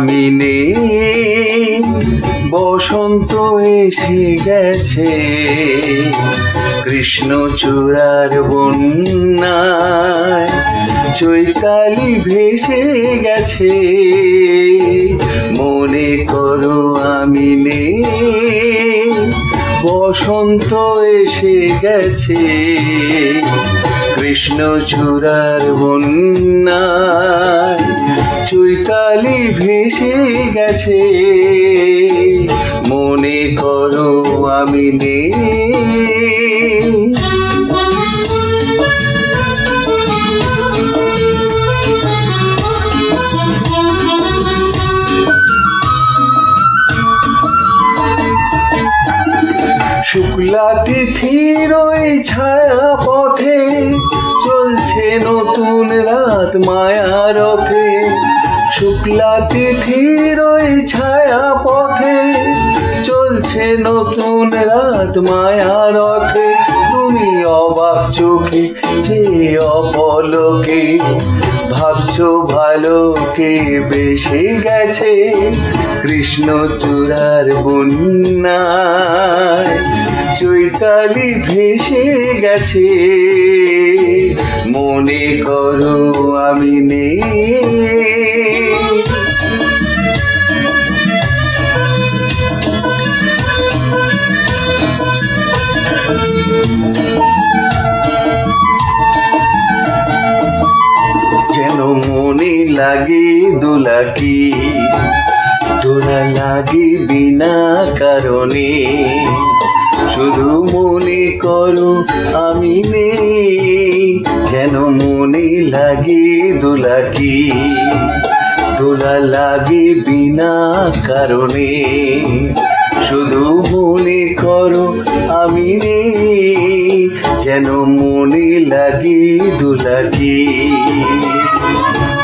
আমি নেই, বসন্ত এসে গেছে, কৃষ্ণচূড়ার বন্যায় চৈতালি ভেসে গেছে। মনে করো আমি নেই, বসন্ত এসে গেছে, কৃষ্ণচূড়ার বন্যায় চৈতালি ভেসে গেছে। মনে করো আমি নেই। শুক্লা তিথির ওই ছায়া পথে চলছে নতুন রাত মায়া রথে। শুক্লা তিথির ওই ছায়া পথে চলছে নতুন রাত মায়া রথে। তুমি অবাক চোখে যে অপলকে ভাবছো ভালো কে বেশে গেছে, কৃষ্ণচূড়ার বন্যায় চৈতালি ভেসে গেছে। মনে করো আমি নেই। যেন মনে লাগে দোলাকি, দোলা লাগে বিনা কারণে। শুধু মনে করো আমি নেই, যেন মনে লাগে দোলাকি, দোলা লাগে বিনা কারণে। শুধু মনে করো আমি নেই, যেন মনে লাগে দোলাকি।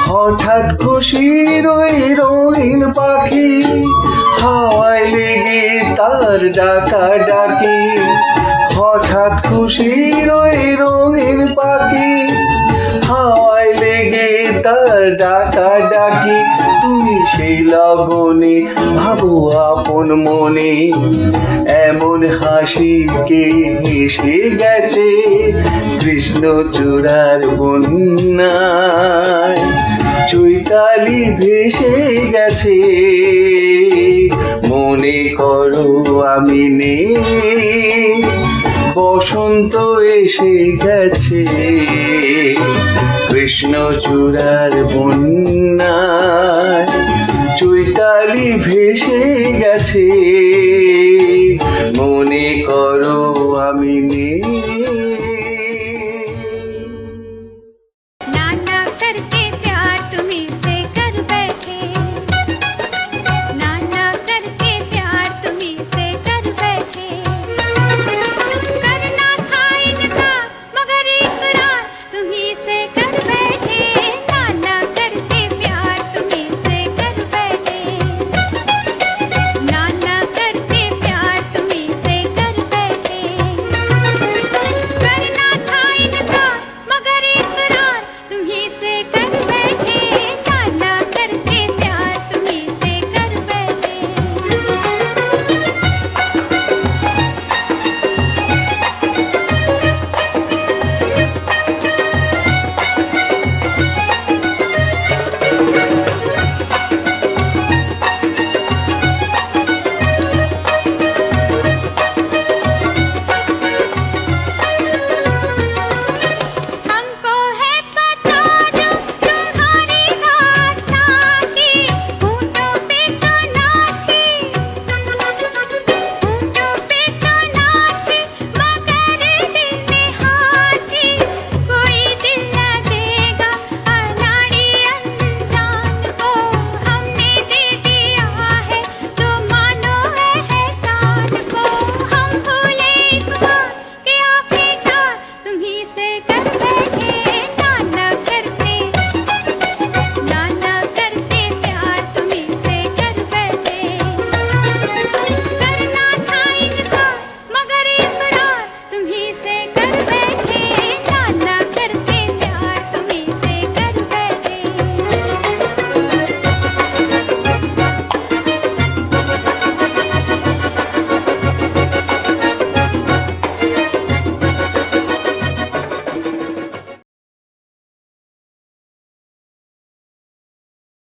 হঠাৎ খুশির ওই রঙিন পাখি হাওয়ায় লেগে তার ডাকা ডাকি। হঠাৎ খুশির ওই রঙিন পাখি হাওয়ায় লেগে তার ডাকা ডাকি। তুমি সেই লগনে ভাবো আপন মনে, এমন হাসি কে হেসে গেছে, কৃষ্ণচূড়ার বন্যায় চৈতালি ভেসে গেছে। মনে করো আমি নেই, বসন্ত এসে গেছে, কৃষ্ণচূড়ার বন্যায় চৈতালি ভেসে গেছে।